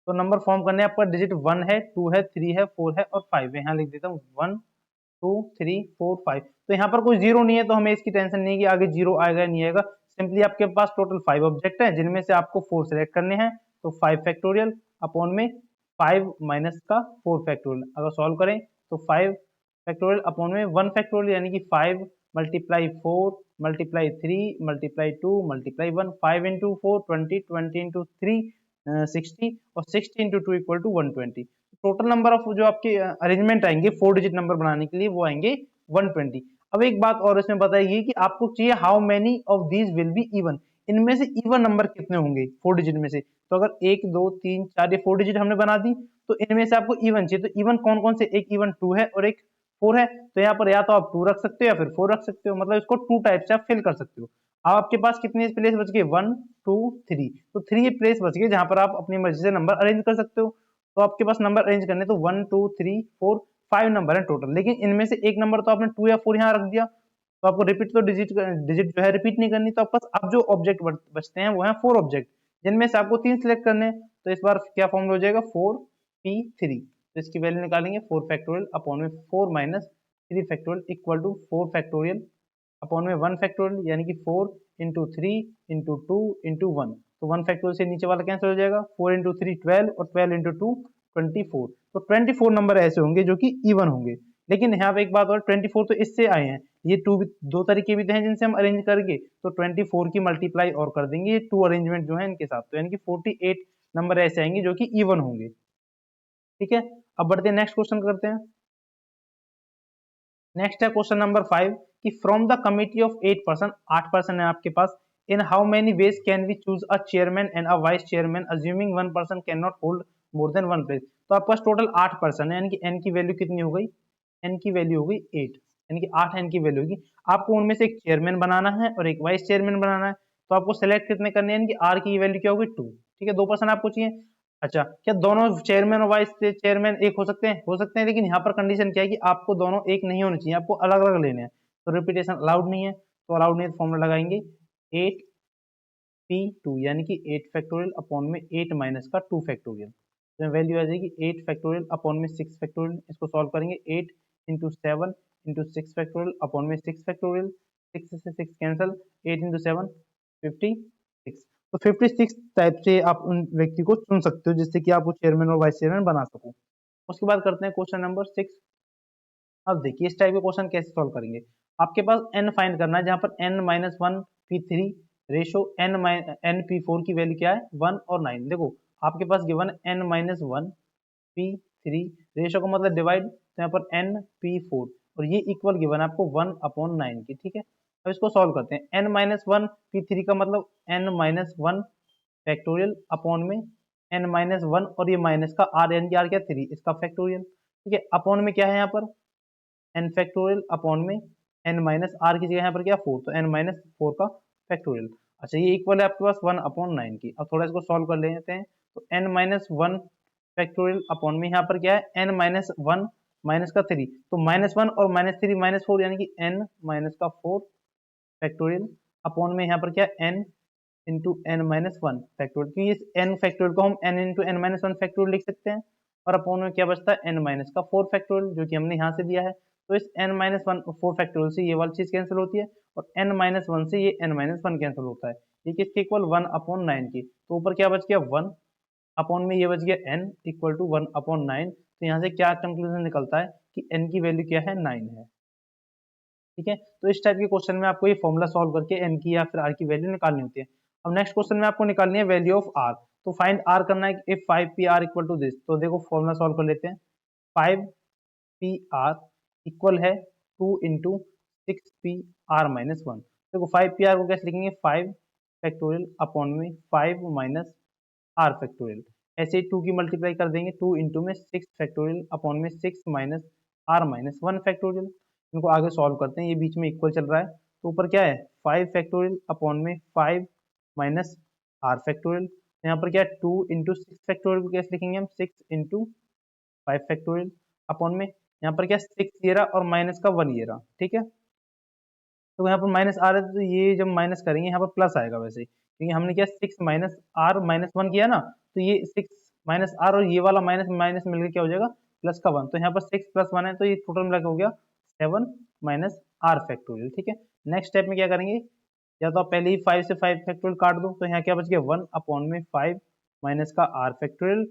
तो नंबर फॉर्म करने आपका डिजिट 1 है 2 है 3 है 4 है और 5 है। यहाँ लिख देता हूँ 1 2 3 4 5। तो यहाँ पर कोई जीरो नहीं है, तो हमें इसकी टेंशन नहीं है कि आगे जीरो आएगा नहीं आएगा। सिंपली आपके पास टोटल 5 ऑब्जेक्ट है, जिनमें से आपको 4 सेलेक्ट करने हैं, तो 5 फैक्टोरियल अपॉन में 5 माइनस का 4 फैक्टोरियल। अगर सॉल्व करें तो 5 फैक्टोरियल अपॉन में 1 फैक्टोरियल, यानी कि 5 multiply 4 multiply 3 multiply 2 multiply 1, 5 into 4 20, 20 into 3 60 और 60 into 2 equal to 120। Total number of जो आपके अरेंजमेंट आएंगे 4 डिजिट नंबर बनाने के लिए वो आएंगे 120। अब एक बात और इसमें बताइए कि आपको चाहिए how many of these will be even, इनमें से इवन नंबर कितने होंगे 4 डिजिट में से। तो अगर 1 2 3 4 ये 4 डिजिट हमने बना दी, तो इनमें से आपको इवन चाहिए, तो इवन कौन कौन से, एक इवन 2 है और एक 4 है। तो यहाँ पर या तो आप 2 रख सकते हो या फिर 4 रख सकते हो, मतलब इसको 2 टाइप से आप फिल कर सकते हो। अब आपके पास कितने प्लेस बच गए, 1 2 3, तो 3 प्लेस बच गए जहां पर आप अपनी मर्जी से नंबर अरेंज कर सकते हो। तो आपके पास नंबर अरेंज करने तो 1 2 3 4 5 नंबर है टोटल, लेकिन इनमें से एक नंबर तो आपने 2 या 4 यहाँ रख दिया, तो आपको रिपीट तो डिजिट डिजिट जो है रिपीट नहीं करनी। तो आपके पास अब जो ऑब्जेक्ट बचते हैं वो है 4 ऑब्जेक्ट, जिनमें से आपको 3 सिलेक्ट करने हैं। तो इस बार क्या फॉर्मूला हो जाएगा 4p3, तो इसकी वैल्यू निकालेंगे 4 फैक्टोरियल अपॉन में 4 minus 3 factorial equal to 4 factorial upon में 1 फैक्टोरियल, यानी कि 4 इंटू 3 इंटू 2 इंटू 1। तो 1 फैक्टोरियल से नीचे वाला कैंसिल हो जाएगा, 4 इंटू 3 12 और 12 इंटू 2 24। तो 24 नंबर ऐसे होंगे जो कि इवन होंगे। लेकिन यहाँ पे एक बात और, 24 तो इससे आए हैं, ये दो तरीके भी हैं जिनसे हम अरेंज करेंगे, तो 24 की मल्टीप्लाई और कर देंगे ये 2 अरेंजमेंट जो है इनके साथ, तो यानी कि 48 नंबर ऐसे आएंगे जो कि इवन होंगे। ठीक है, अब बढ़ते हैं नेक्स्ट क्वेश्चन करते हैं। नेक्स्ट है क्वेश्चन नंबर 5 कि from the committee of 8 person, 8 person है आपके पास, in how many ways can we choose a chairman and a vice chairman assuming one person can not hold more than one place. तो आपके पास total 8 person है, यानी कि N की value कितनी हो गई, एन की वैल्यू हो गई 8, यानी कि 8 एन की वैल्यू होगी। आपको उनमें से एक चेयरमैन बनाना है और एक वाइस चेयरमैन बनाना है, तो आपको सेलेक्ट कितने करने हैं, यानी कि आर की वैल्यू क्या होगी 2। ठीक है, 2 पर्सन आपको चाहिए। अच्छा, क्या दोनों चेयरमैन और वाइस चेयरमैन एक हो सकते हैं, हो सकते हैं, लेकिन यहाँ पर कंडीशन क्या है कि आपको दोनों एक नहीं होने चाहिए, आपको अलग अलग लेने हैं। तो रिपीटेशन अलाउड नहीं है, तो अलाउड नहीं है, तो फॉर्मूला लगाएंगे 8p2, यानी कि 8 फैक्टोरियल अपॉन में 8 माइनस का 2 फैक्टोरियल, तो वैल्यू आ जाएगी 8 फैक्टोरियल अपॉन में 6 फैक्टोरियल। इसको सॉल्व करेंगे 8 इंटू 7 इंटू 6 फैक्टोरियल अपॉन में 6 फैक्टोरियल, 6 से 6 कैंसिल, 8 इंटू 7 56। तो 56 टाइप से आप उन व्यक्ति को चुन सकते हो जिससे कि आप वो चेयरमैन और वाइस चेयरमैन बना सको। उसके बाद करते हैं क्वेश्चन नंबर 6। अब देखिए इस टाइप के क्वेश्चन कैसे सॉल्व करेंगे। आपके पास n फाइंड करना है, जहां पर n minus 1 p3 ratio n p4 की वैल्यू क्या है 1 और 9। देखो आपके पास given n minus 1 p3 ratio का मतलब डिवाइड, तो यहाँ पर n p4, और ये इक्वल गिवन है आपको 1/9 की, ठीक है। अब इसको सॉल्व करते हैं। n-1 p3 का मतलब n-1 फैक्टोरियल अपॉन में n-1 और ये माइनस का r, यानी कि r क्या 3, इसका फैक्टोरियल, ठीक है। अपॉन में क्या है यहाँ पर n फैक्टोरियल अपॉन में n माइनस r की जगह यहाँ पर क्या 4, तो n-4 का फैक्टोरियल। अच्छा ये इक्वल है आपके पास 1/9 की। अब थोड़ा इसको सॉल्व कर लेते हैं, तो n-1 फैक्टोरियल अपॉन में यहाँ पर क्या है n-1 माइनस का 3, तो -1 और -3 -4 यानी कि n माइनस का 4 फैक्टोरियल अपॉन में यहाँ पर क्या n इंटू n-1 फैक्टोरियल, क्योंकि इस n फैक्टोरियल को हम n इंटू n-1 फैक्टोरियल लिख सकते हैं। और अपॉन में क्या बचता है n माइनस का 4 फैक्टोरियल, जो कि हमने यहाँ से दिया है। तो इस n-1 4 फैक्टोरियल से ये वाली चीज कैंसिल होती है और n-1 से ये n-1 कैंसिल होता है। ये किसके इक्वल 1/9 की, तो ऊपर क्या बच गया 1 अपॉन में ये बच गया n इक्वल टू 1/9। तो यहाँ से क्या कंक्लूजन निकलता है कि n की वैल्यू क्या है 9 है, ठीक है। तो इस टाइप के क्वेश्चन में आपको ये फॉर्मूला सॉल्व करके n की या फिर r की वैल्यू निकालनी होती है। अब नेक्स्ट क्वेश्चन में आपको निकालनी है वैल्यू ऑफ r, तो फाइंड r करना है if 5pr equal to this. तो देखो फॉर्मूला सॉल्व कर लेते हैं। 5pr इक्वल है 2 इंटू 6pr माइनस 1। देखो 5pr को कैसे लिखेंगे 5 फैक्टोरियल अपॉन में 5 माइनस r फैक्टोरियल। ऐसे ही 2 की मल्टीप्लाई कर देंगे, 2 इंटू में 6 फैक्टोरियल अपॉन में 6 माइनस r माइनस 1 फैक्टोरियल। इनको आगे सॉल्व करते हैं, ये बीच में इक्वल चल रहा है, तो ऊपर क्या है 5 फैक्टोरियल अपॉन में 5 माइनस r फैक्टोरियल। यहाँ पर क्या है 2 इंटू 6 फैक्टोरियल को कैसे लिखेंगे हम 6 इंटू 5 फैक्टोरियल अपॉन में यहाँ पर क्या 6 ये रहा और माइनस का 1 ये रहा, ठीक है। तो यहाँ पर माइनस आ रहा है, तो ये जब माइनस करेंगे यहाँ पर प्लस आएगा वैसे, क्योंकि हमने क्या 6 माइनस आर माइनस 1 किया ना, तो ये 6 माइनस आर और ये वाला माइनस माइनस मिलकर क्या हो जाएगा प्लस का 1। तो यहाँ पर 6 प्लस 1 है, तो ये टोटल मिला हो गया 7 माइनस आर फैक्टोरियल, ठीक है। नेक्स्ट स्टेप में क्या करेंगे, या तो आप पहले ही 5 से 5 फैक्टोरियल काट दो, तो यहाँ क्या बच गया 1 अपॉन में 5 माइनस का R factorial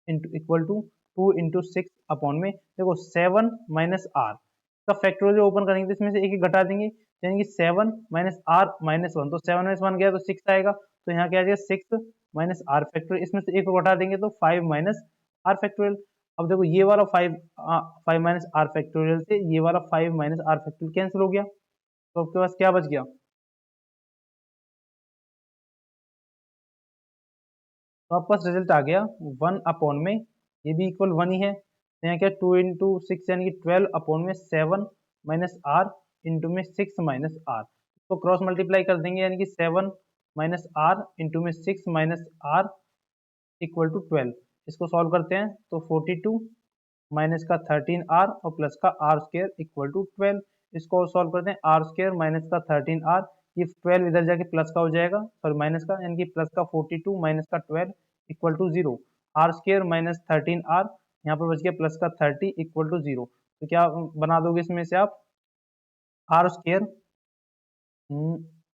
into equal to 2 into 6 upon में देखो 7 माइनस आर का फैक्टोरियल जो ओपन करेंगे तो इसमें से एक एक घटा देंगे, यानी कि 7 माइनस आर माइनस 1, तो 7 माइनस 1 गया तो 6 आएगा, तो यहाँ क्या आ जाएगा 6 माइनस आर फैक्टोरियल, इसमें से एक को घटा देंगे तो 5 माइनस आर फैक्टोरियल। अब देखो ये वाला 5 माइनस आर फैक्टोरियल से ये वाला 5 माइनस आर फैक्टोरियल कैंसिल हो गया, तो आपके पास क्या बच गया, तो आपके पास रिजल्ट आ गया 1 अपॉन में ये भी इक्वल 1 ही है, तो यहाँ क्या 2 इंटू 6 यानी कि 12 अपॉन में 7 माइनस आर इंटू में 6 माइनस आर, तो क्रॉस मल्टीप्लाई कर देंगे, यानी कि 7 माइनस आर इंटू में 6 माइनस आर इक्वल टू 12। इसको सॉल्व करते हैं तो 42 माइनस का 13 आर और प्लस का आर स्क्र इक्वल टू 12। इसको सॉल्व करते हैं आर स्क्र माइनस का 13 आर, ये 12 इधर जाके प्लस का हो जाएगा, सॉरी माइनस का, यानी कि प्लस का 42 माइनस का 12 इक्वल टू 0। आर स्क्र माइनस 13 आर, यहाँ पर बच गया प्लस का 30 इक्वल टू 0। तो क्या बना दोगे इसमें से आप आर स्क्र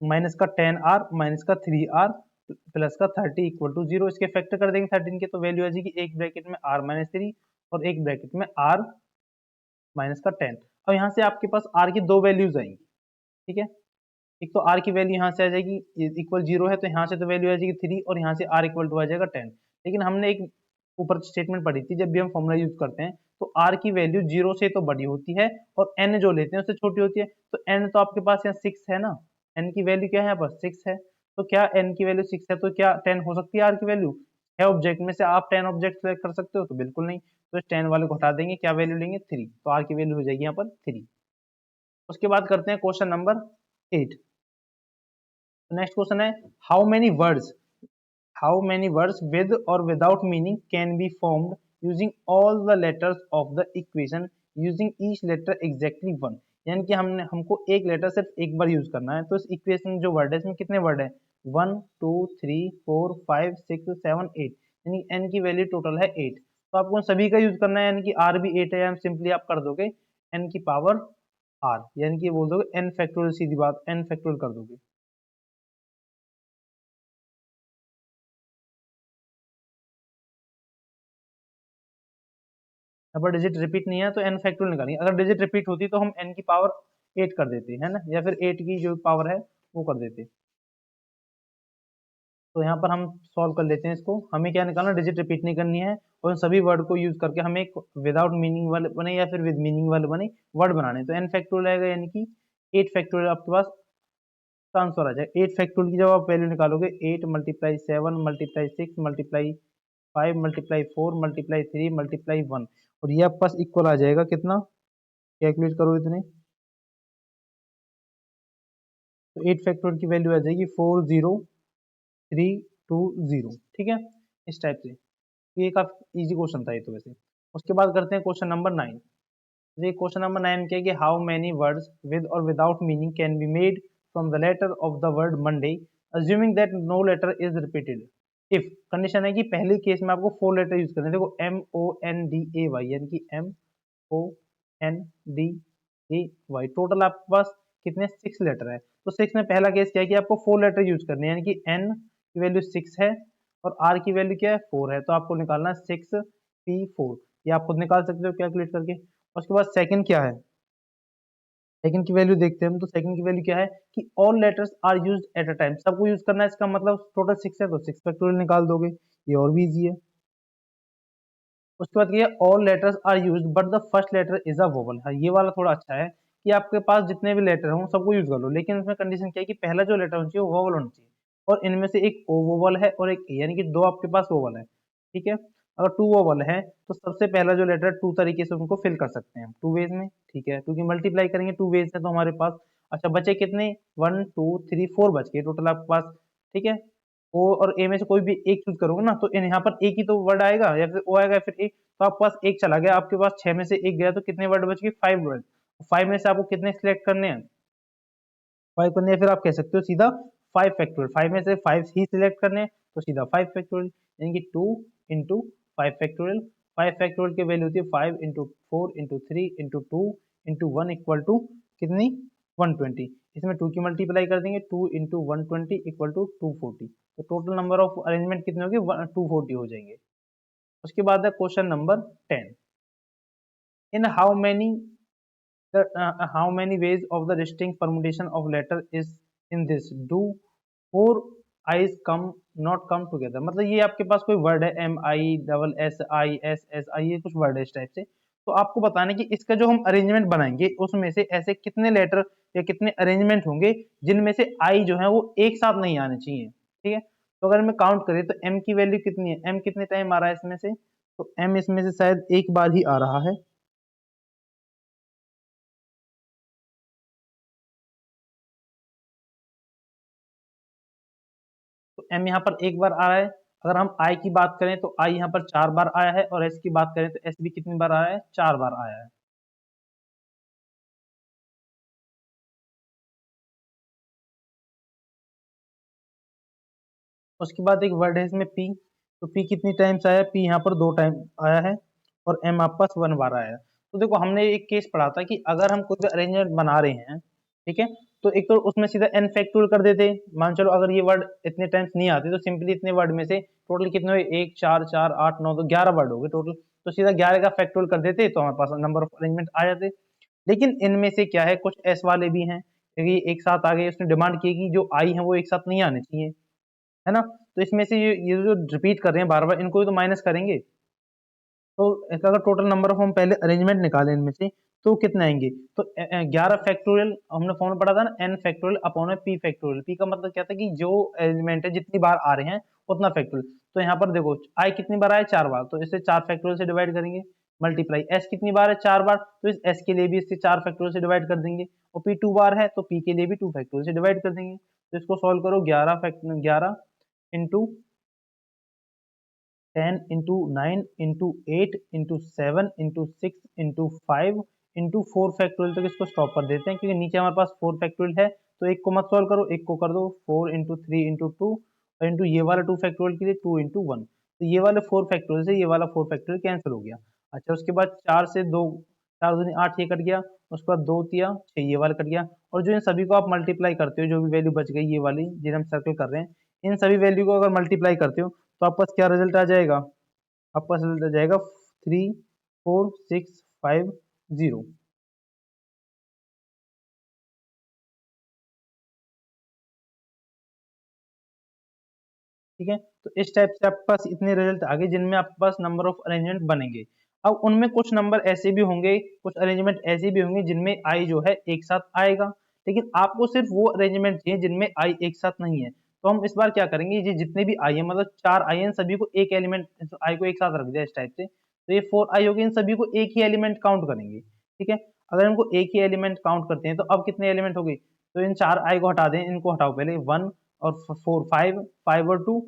माइनस का 10 आर माइनस का 3 आर प्लस का 30 इक्वल टू 0। इसके फैक्टर कर देंगे 13 के, तो वैल्यू आ जाएगी एक ब्रैकेट में आर माइनस 3 और एक ब्रैकेट में आर माइनस का 10। अब यहाँ से आपके पास आर की दो वैल्यूज आएंगी, ठीक है। एक तो आर की वैल्यू यहाँ से आ जाएगी इक्वल 0 है, तो यहाँ से तो वैल्यू आ जाएगी 3 और यहाँ से आर इक्वल टू आ जाएगा 10। लेकिन हमने एक ऊपर स्टेटमेंट पढ़ी थी, जब भी हम फॉर्मूला यूज करते हैं तो आर की वैल्यू 0 से तो बड़ी होती है और एन जो लेते हैं उससे छोटी होती है। तो एन तो आपके पास यहाँ 6 है ना, एन की वैल्यू क्या है यहाँ पर 6 है, तो क्या एन की वैल्यू 6 है तो क्या 10 हो सकती है आर की वैल्यू, है ऑब्जेक्ट में से आप 10 ऑब्जेक्ट सेलेक्ट कर सकते हो, तो बिल्कुल नहीं। तो इस 10 वाले को हटा देंगे, क्या वैल्यू लेंगे 3, तो आर की वैल्यू हो जाएगी यहाँ पर 3। उसके बाद करते हैं क्वेश्चन नंबर 8। नेक्स्ट क्वेश्चन है हाउ मेनी वर्ड्स विद और without meaning can be formed using all the letters of the equation using each letter exactly 1। यानी कि हमको एक लेटर सिर्फ एक बार यूज करना है, तो इस इक्वेशन जो वर्ड है इसमें कितने वर्ड है 1 2 3 4 5 6 7 8, यानी एन की वैल्यू टोटल है 8। तो आपको सभी का यूज करना है, यानी कि आर भी 8 है, सिंपली आप कर दोगे एन की पावर आर, यानी कि बोल दोगे एन फैक्टोरियल, सीधी बात एन फैक्टोरियल कर दोगे। यहाँ पर डिजिट रिपीट नहीं है तो एन फैक्टोरियल निकालेंगे, अगर डिजिट रिपीट होती तो हम एन की पावर 8 कर देते है ना, या फिर 8 की जो पावर है वो कर देते। तो यहाँ पर हम सॉल्व कर लेते हैं इसको। हमें क्या निकालना, डिजिट रिपीट नहीं करनी है और उन सभी वर्ड को यूज करके हमें एक विदाउट मीनिंग वाले बने या फिर विद मीनिंग वाले बने वर्ड बनाने। तो n फैक्टोरियल आएगा यानी कि 8 फैक्टोरियल आपके पास का आंसर आ जाएगा। 8 फैक्टोरियल की जब आप वैल्यू निकालोगे 8 multiply 7 multiply 6 multiply 5 multiply 4 multiply 3 multiply 1 और ये आपके पास इक्वल आ जाएगा कितना, कैलकुलेट करो इतने। तो 8 फैक्टोरियल की वैल्यू आ जाएगी 40320। ठीक है, इस टाइप से। ये काफी इजी क्वेश्चन था ये तो वैसे। उसके बाद करते हैं क्वेश्चन नंबर 9। ये क्वेश्चन नंबर 9 क्या है कि हाउ मेनी वर्ड्स विद और without meaning can be made from the letter of the word Monday assuming that no letter is repeated. If condition है कि पहले केस में आपको 4 लेटर यूज करने हैं। देखो MONDAY यानी कि MONDAY टोटल आपके पास कितने 6 लेटर है। तो 6 में पहला केस क्या है कि आपको 4 लेटर यूज करने हैं, यानी कि N की वैल्यू 6 है और R की वैल्यू क्या है 4 है। तो आपको निकालना है 6P4। ये आप खुद निकाल सकते हो कैलकुलेट करके। उसके बाद सेकंड क्या है, सेकंड की वैल्यू देखते हैं हम। तो सेकंड की वैल्यू क्या है कि all letters are used at a time, सबको यूज करना है। इसका मतलब टोटल 6 है तो 6 फैक्टोरियल निकाल दोगे, ये और भी इजी है। उसके बाद ये all letters are used but the first letter is a vowel. हाँ, ये वाला थोड़ा अच्छा है कि आपके पास जितने भी लेटर हों सबको यूज कर लो, लेकिन उसमें कंडीशन क्या है कि पहला जो लेटर होना चाहिए वो वोवल होना चाहिए और इनमें से एक ओ वोवल है और एक ए, यानी कि दो आपके पास वोवल है। ठीक है, अगर टू वोवल है तो सबसे पहला जो लेटर टू तरीके से उनको फिल कर सकते हैं हम टू वेज में। ठीक है, क्योंकि मल्टीप्लाई करेंगे टू वेज से तो हमारे पास अच्छा बचे कितने 1 2 3 4 बच गए टोटल आपके पास। ठीक है, ओ और ए में से कोई भी एक चूज करोगे ना तो यहाँ पर एक ही तो वर्ड आएगा या फिर ओ आएगा या फिर ए। तो आपके पास एक चला गया, आपके पास 6 में से एक गया तो कितने वर्ड बच गए 5 वर्ड। 5 में से आपको कितने सिलेक्ट करने हैं 5 करने हैं, फिर आप कह सकते हो सीधा 5 फैक्टोरियल। 5 में से 5 ही सिलेक्ट करने हैं तो सीधा 5 फैक्टोरियल, यानी कि 2 इंटू 5 फैक्टोरियल। 5 फैक्टोरियल की वैल्यू होती है 5 into 4 into 3 into 2 into 1 equal to कितनी 120। इसमें 2 की मल्टीप्लाई कर देंगे 2 इंटू 120 इक्वल टू 240। तो टोटल नंबर ऑफ अरेंजमेंट कितने होंगे 240 हो जाएंगे। उसके बाद है question number 10। In how many ways of the distinct permutation of letter is in this do four i's come not come together। मतलब ये आपके पास कोई वर्ड है MISSI ये कुछ वर्ड है इस टाइप से। तो आपको बताना है कि इसका जो हम अरेंजमेंट बनाएंगे उसमें से ऐसे कितने लेटर या कितने अरेंजमेंट होंगे जिनमें से आई जो है वो एक साथ नहीं आने चाहिए। ठीक है, तो अगर मैं काउंट करें तो m की वैल्यू कितनी है, m कितने टाइम आ रहा है इसमें से, तो m इसमें से शायद एक बार ही आ रहा है। तो m यहाँ पर एक बार आया है। अगर हम i की बात करें तो i यहाँ पर 4 बार आया है और s की बात करें तो s भी कितनी बार आया है 4 बार आया है। उसके बाद एक वर्ड है इसमें p। तो p कितनी टाइम्स आया है, p यहाँ पर 2 टाइम आया है और m आपके पास 1 बार आया है। तो देखो हमने एक केस पढ़ा था कि अगर हम कोई भी अरेंजमेंट बना रहे हैं, ठीक है, तो एक तो उसमें सीधा n फैक्टोरियल कर देते। मान चलो अगर ये वर्ड इतने टाइम्स नहीं आते तो सिंपली इतने वर्ड में से टोटल कितने हुए 1 4 4 8 9 तो 11 वर्ड हो गए टोटल। तो सीधा 11 का फैक्टोरियल कर देते तो हमारे पास नंबर ऑफ अरेंजमेंट आ जाते। लेकिन इनमें से क्या है कुछ एस वाले भी हैं क्योंकि एक साथ आ गए, उसने डिमांड की कि जो आई है वो एक साथ नहीं आने चाहिए, है ना। तो इसमें से ये जो रिपीट कर रहे हैं बार बार इनको भी तो माइनस करेंगे। तो अगर टोटल नंबर ऑफ हम पहले अरेंजमेंट निकालें इनमें से तो कितने आएंगे, तो 11 फैक्टोरियल हमने फॉर्मूला पढ़ा था ना, n factorial upon p factorial. p का मतलब क्या था कि जो एलिमेंट है जितनी बार आ रहे हैं उतना फैक्टोरियल। तो यहाँ पर देखो i कितनी बार आए 4 बार, तो इसे 4 फैक्टोरियल से डिवाइड करेंगे। मल्टीप्लाई s कितनी बार है 4 बार, तो इस s के लिए भी इससे 4 फैक्टोरियल से डिवाइड कर देंगे। और p 2 बार है तो p के लिए भी 2 फैक्टोरियल से डिवाइड कर देंगे। तो इसको सॉल्व करो 11 into 10 into 9 into 8 into 7 into 6 into 5 into 4 factorial तक इसको स्टॉप कर देते हैं क्योंकि नीचे हमारे पास 4 फैक्टोरियल है। तो एक को मत सॉल्व करो, एक को कर दो 4 इंटू 3 इंटू 2 और इंटू ये वाला 2 फैक्टोरियल के लिए 2 इंटू 1। तो ये वाले 4 फैक्टोरियल से ये वाला 4 फैक्टोरियल कैंसिल हो गया। अच्छा, उसके बाद 4 से 2 4 दूनी 8 ये कट गया। उसके बाद 2 तिया 6 ये वाला कट गया। और जो इन सभी को आप मल्टीप्लाई करते हो जो भी वैल्यू बच गई ये वाली जिन्हें हम सर्कल कर रहे हैं, इन सभी वैल्यू को अगर मल्टीप्लाई करते हो तो आपके पास क्या रिजल्ट आ जाएगा, आपका पास रिजल्ट आ जाएगा 34650। ठीक है। तो इस टाइप से आपके पास इतने रिजल्ट आ गए जिनमें आपके पास नंबर ऑफ अरेंजमेंट बनेंगे। अब उनमें कुछ नंबर ऐसे भी होंगे, कुछ अरेंजमेंट ऐसे भी होंगे जिनमें आई जो है एक साथ आएगा, लेकिन आपको सिर्फ वो अरेंजमेंट चाहिए जिनमें आई एक साथ नहीं है। तो हम इस बार क्या करेंगे, ये जितने भी आई है मतलब 4 आई है, सभी को एक एलिमेंट आई को एक साथ रख दिया इस टाइप से, तो ये 4 आई हो गए, इन सभी को एक ही एलिमेंट काउंट करेंगे। ठीक है, अगर इनको एक ही एलिमेंट काउंट करते हैं तो अब कितने एलिमेंट हो गए, तो इन 4 आई को हटा दें, इनको हटाओ पहले 1 और 4 5 5 और 2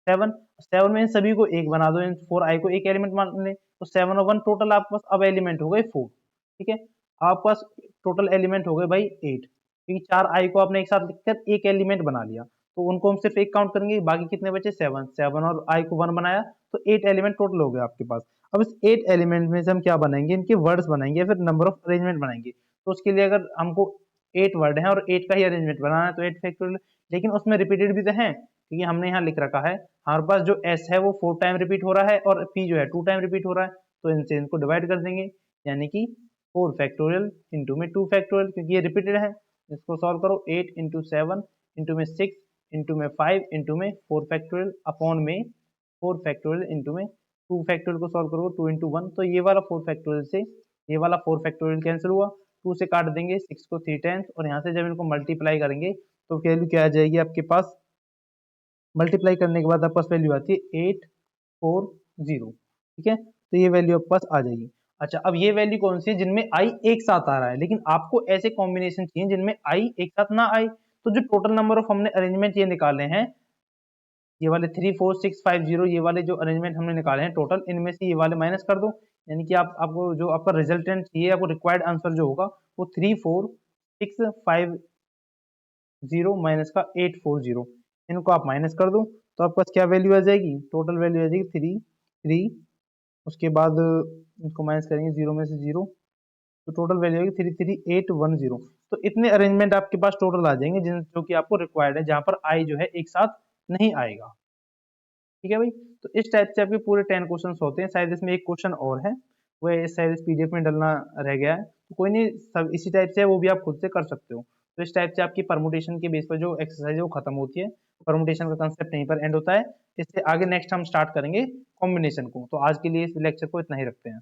7 7 में इन सभी को एक बना दो, इन 4 आई को एक एलिमेंट मान लें, तो 7 और 1 टोटल आपके पास अब एलिमेंट हो गए 4। ठीक है, आपके पास टोटल एलिमेंट हो गए भाई 8, क्योंकि 4 आई को आपने एक साथ लिखकर एक एलिमेंट बना लिया, तो उनको हम सिर्फ एक काउंट करेंगे, बाकी कितने बचे 7 7 और आई को 1 बनाया, तो 8 एलिमेंट टोटल हो गए आपके पास। अब इस 8 एलिमेंट में से हम क्या बनाएंगे, इनके वर्ड्स बनाएंगे, फिर नंबर ऑफ अरेंजमेंट बनाएंगे। तो उसके लिए अगर हमको 8 वर्ड है और 8 का ही अरेंजमेंट बनाना है तो 8 फैक्टोरियल, लेकिन उसमें रिपीटेड भी तो है, क्योंकि हमने यहाँ लिख रखा है हमारे पास जो s है वो 4 टाइम रिपीट हो रहा है और p जो है 2 टाइम रिपीट हो रहा है, तो इनसे इनको डिवाइड कर देंगे, यानी कि 4 फैक्टोरियल इंटू में 2 फैक्टोरियल, क्योंकि ये रिपीटेड है। इसको सॉल्व करो, 8 इंटू 7 इंटू में 6 इंटू में 5 इंटू में 4 फैक्टोरियल अपॉन में 4 फैक्टोरियल इंटू में 2 फैक्टोरियल को सॉल्व करो 2 इंटू 1, तो ये वाला 4 फैक्टोरियल से ये वाला 4 फैक्टोरियल कैंसिल हुआ, 2 से काट देंगे 6 को 3 टाइम्स, और यहाँ से जब इनको मल्टीप्लाई करेंगे तो वैल्यू क्या आ जाएगी आपके पास, मल्टीप्लाई करने के बाद आपके पास वैल्यू आती है 840। ठीक है, तो ये वैल्यू आपके पास आ जाएगी। अच्छा, अब ये वैल्यू कौन सी है, जिनमें आई एक साथ आ रहा है, लेकिन आपको ऐसे कॉम्बिनेशन चाहिए जिनमें आई एक साथ ना आए। तो जो टोटल नंबर ऑफ हमने अरेंजमेंट ये निकाले हैं, ये वाले 3 4 6 5 0, ये वाले जो अरेंजमेंट हमने निकाले हैं टोटल, इनमें से ये वाले माइनस कर दो, यानी कि आपको जो आपका रिजल्टेंट चाहिए, आपको रिक्वायर्ड आंसर जो होगा वो 3 4 6 5 0 माइनस का 840, इनको आप माइनस कर दो, तो आपके पास क्या वैल्यू आ जाएगी, टोटल वैल्यू आ जाएगी 3 3, उसके बाद इसको माइनस करेंगे 0 में से 0, तो टोटल वैल्यू आएगी 33810। तो इतने अरेंजमेंट आपके पास टोटल आ जाएंगे जिन जो कि आपको रिक्वायर्ड है, जहां पर आई जो है एक साथ नहीं आएगा। ठीक है भाई, तो इस टाइप से आपके पूरे 10 क्वेश्चन होते हैं, शायद इसमें एक क्वेश्चन और है, वो शायद इस पीडीएफ में डलना रह गया है, तो कोई नहीं, सब इसी टाइप से है, वो भी आप खुद से कर सकते हो। तो इस टाइप से आपकी परमुटेशन के बेस पर जो एक्सरसाइज है वो खत्म होती है, परमुटेशन का कंसेप्ट यहीं पर एंड होता है। इससे आगे नेक्स्ट हम स्टार्ट करेंगे कॉम्बिनेशन को, तो आज के लिए इस लेक्चर को इतना ही रखते हैं।